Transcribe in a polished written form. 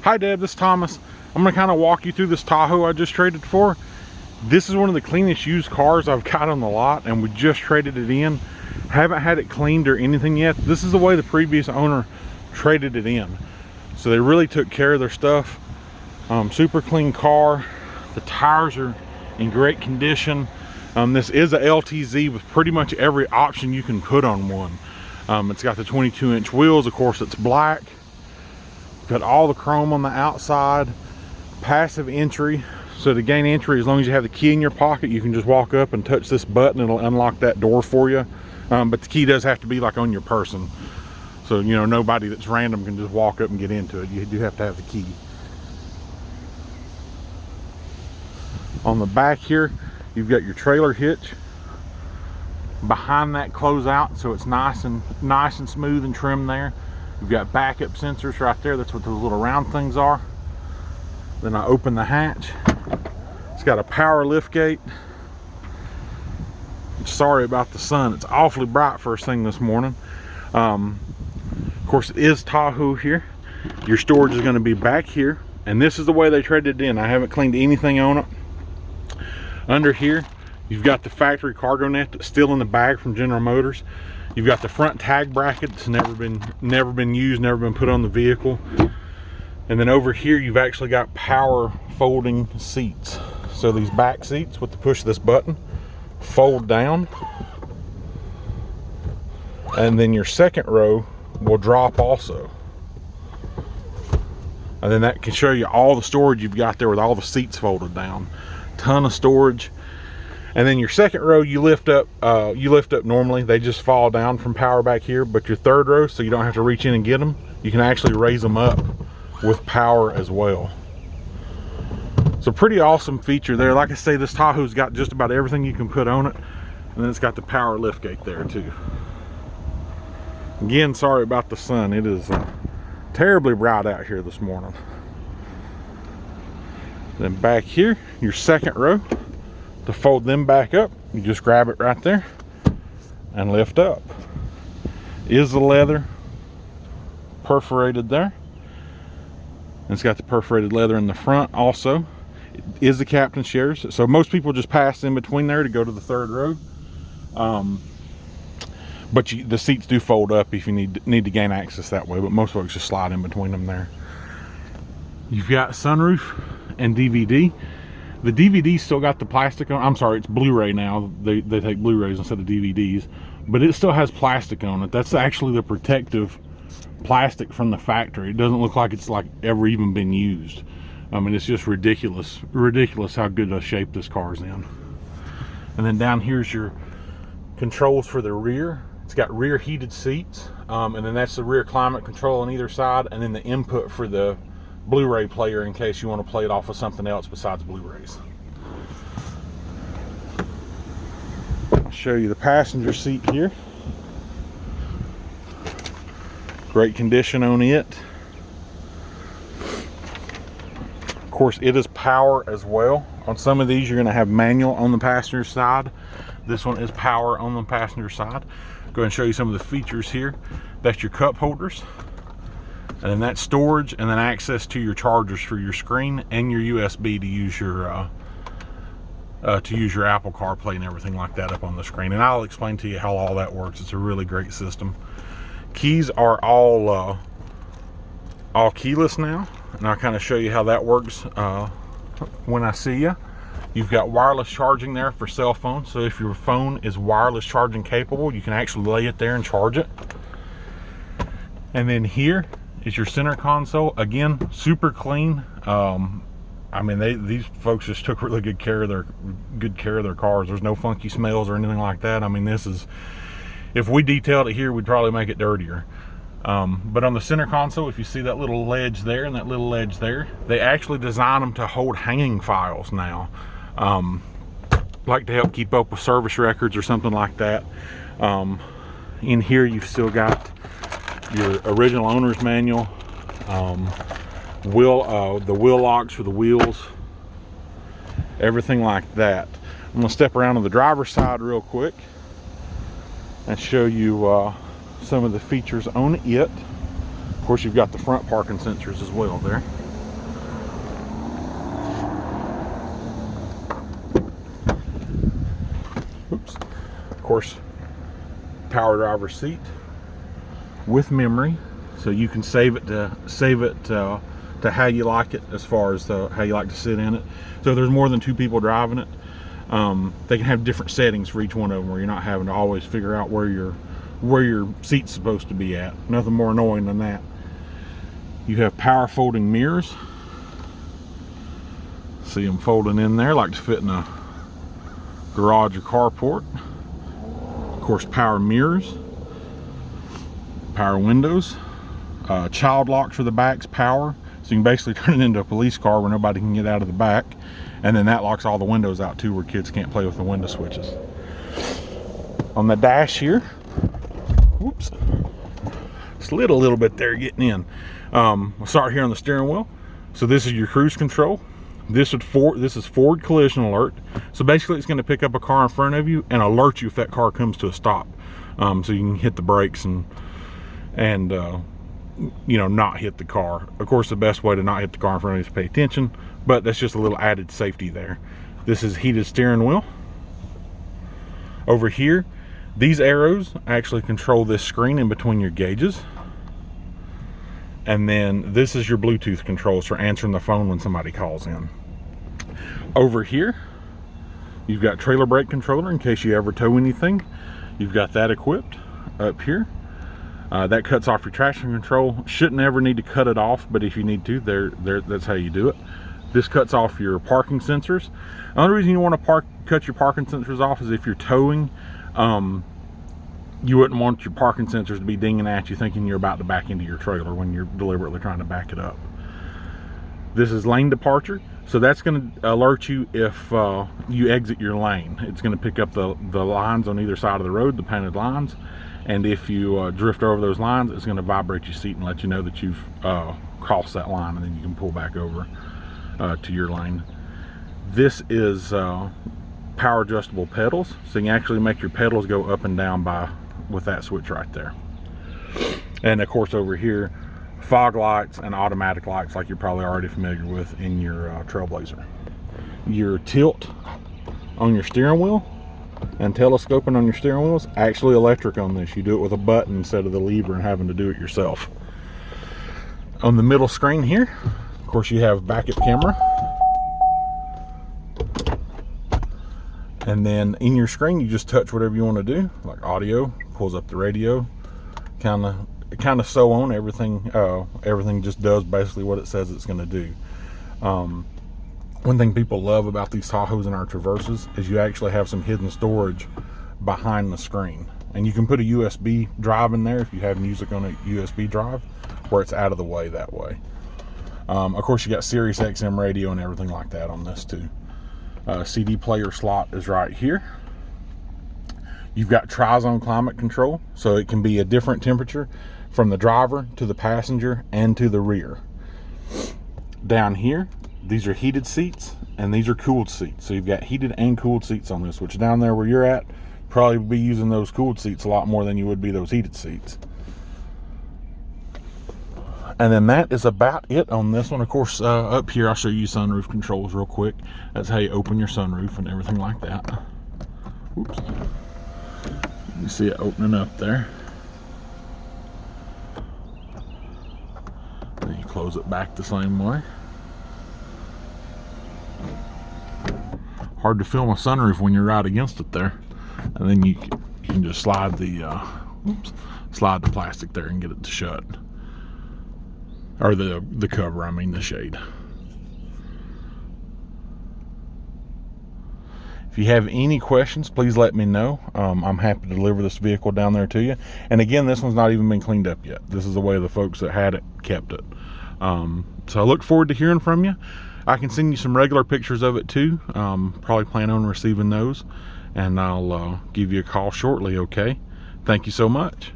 Hi Deb, this is Thomas. I'm going to kind of walk you through this Tahoe I just traded for. This is one of the cleanest used cars I've got on the lot, and we just traded it in. Haven't had it cleaned or anything yet. This is the way the previous owner traded it in. So they really took care of their stuff. Super clean car. The tires are in great condition. This is a LTZ with pretty much every option you can put on one. It's got the 22-inch wheels. Of course, it's black. Got all the chrome on the outside. Passive entry. So to gain entry, as long as you have the key in your pocket, you can just walk up and touch this button. It'll unlock that door for you. But the key does have to be like on your person. So, you know, nobody that's random can just walk up and get into it. You do have to have the key. On the back here, you've got your trailer hitch behind that closeout, so it's nice and smooth and trim there. You've got backup sensors right there. That's what those little round things are. Then I open the hatch. It's got a power lift gate. Sorry about the sun. It's awfully bright first thing this morning. Of course, it is Tahoe here. Your storage is going to be back here, and this is the way they traded it in. I haven't cleaned anything on it. Under here, you've got the factory cargo net that's still in the bag from General Motors. You've got the front tag bracket that's never been used, never been put on the vehicle. And then over here, you've actually got power folding seats. So these back seats, with the push of this button, fold down. And then your second row will drop also. And then that can show you all the storage you've got there with all the seats folded down. Ton of storage. And then your second row, you lift up normally. They just fall down from power back here. But your third row, so you don't have to reach in and get them, you can actually raise them up with power as well. So pretty awesome feature there. Like I say, this Tahoe's got just about everything you can put on it. And then it's got the power lift gate there too. Again, sorry about the sun. It is terribly bright out here this morning. Then back here, your second row, to fold them back up, you just grab it right there and lift up. Is the leather perforated there. And it's got the perforated leather in the front also. It is the captain's chairs. So most people just pass in between there to go to the third row. But the seats do fold up if you need to gain access that way. But most folks just slide in between them there. You've got sunroof and DVD. The DVD still got the plastic on. I'm sorry, it's Blu-ray now. They take Blu-rays instead of DVDs. But it still has plastic on it. That's actually the protective plastic from the factory. It doesn't look like it's like ever even been used. I mean, it's just ridiculous how good a shape this car's in. And then down here's your controls for the rear. It's got rear heated seats, and then that's the rear climate control on either side, and then the input for the Blu-ray player in case you want to play it off of something else besides Blu-rays. I'll show you the passenger seat here. Great condition on it. Of course, it is power as well. On some of these, you're going to have manual on the passenger side. This one is power on the passenger side. Go ahead and show you some of the features here. That's your cup holders. And then that's storage, and then access to your chargers for your screen and your USB to use your Apple CarPlay and everything like that up on the screen. And I'll explain to you how all that works. It's a really great system. Keys are all keyless now, and I'll kind of show you how that works when I see you. You've got wireless charging there for cell phones, so if your phone is wireless charging capable, you can actually lay it there and charge it. And then here is your center console. Again, super clean. I mean, these folks just took really good care of their cars. There's no funky smells or anything like that. I mean, this is, if we detailed it here, we'd probably make it dirtier. But on the center console, if you see that little ledge there and that little ledge there, they actually design them to hold hanging files now. Like to help keep up with service records or something like that. In here, you've still got your original owner's manual, the wheel locks for the wheels, everything like that. I'm going to step around to the driver's side real quick and show you some of the features on it. Of course, you've got the front parking sensors as well there. course, power driver seat with memory, so you can save it to how you like it, as far as how you like to sit in it. So if there's more than 2 people driving it, they can have different settings for each one of them, where you're not having to always figure out where your seat's supposed to be at. Nothing more annoying than that. You have power folding mirrors. See them folding in there, like to fit in a garage or carport. Of course, power mirrors, power windows, child locks for the back's power, so you can basically turn it into a police car where nobody can get out of the back. And then that locks all the windows out too, where kids can't play with the window switches. On the dash here, whoops, slid a little bit there getting in. We'll start here on the steering wheel. So this is your cruise control. This is forward collision alert. So basically it's going to pick up a car in front of you and alert you if that car comes to a stop. So you can hit the brakes and you know, not hit the car. Of course, the best way to not hit the car in front of you is to pay attention, but that's just a little added safety there. This is heated steering wheel. Over here, these arrows actually control this screen in between your gauges. And then this is your Bluetooth controls for answering the phone when somebody calls in. Over here, you've got trailer brake controller in case you ever tow anything. You've got that equipped up here. That cuts off your traction control. Shouldn't ever need to cut it off, but if you need to, that's how you do it. This cuts off your parking sensors. The only reason you want to cut your parking sensors off is if you're towing. You wouldn't want your parking sensors to be dinging at you thinking you're about to back into your trailer when you're deliberately trying to back it up. This is lane departure, so that's going to alert you if you exit your lane. It's going to pick up the lines on either side of the road, the painted lines, and if you drift over those lines, it's going to vibrate your seat and let you know that you've crossed that line, and then you can pull back over to your lane. This is power adjustable pedals, so you can actually make your pedals go up and down with that switch right there. And of course over here, fog lights and automatic lights, like you're probably already familiar with in your Trailblazer. Your tilt on your steering wheel and telescoping on your steering wheel is actually electric on this. You do it with a button instead of the lever and having to do it yourself. On the middle screen here, of course, you have backup camera. And then in your screen, you just touch whatever you want to do, like audio, pulls up the radio, kind of so on. Everything just does basically what it says it's going to do. One thing people love about these Tahoes and our Traverses is you actually have some hidden storage behind the screen, and you can put a USB drive in there if you have music on a USB drive, where it's out of the way that way. Of course, you got Sirius XM radio and everything like that on this too. CD player slot is right here. You've got tri-zone climate control, so it can be a different temperature from the driver to the passenger and to the rear. Down here, these are heated seats and these are cooled seats. So you've got heated and cooled seats on this, which down there where you're at, probably be using those cooled seats a lot more than you would be those heated seats. And then that is about it on this one. Of course, up here, I'll show you sunroof controls real quick. That's how you open your sunroof and everything like that. Oops. You see it opening up there. Then you close it back the same way. Hard to film a sunroof when you're right against it there. And then you can just slide the plastic there and get it to shut. Or the cover, I mean the shade. If you have any questions, please let me know. I'm happy to deliver this vehicle down there to you. And again, this one's not even been cleaned up yet. This is the way the folks that had it kept it. So I look forward to hearing from you. I can send you some regular pictures of it too. Probably plan on receiving those. And I'll give you a call shortly, okay? Thank you so much.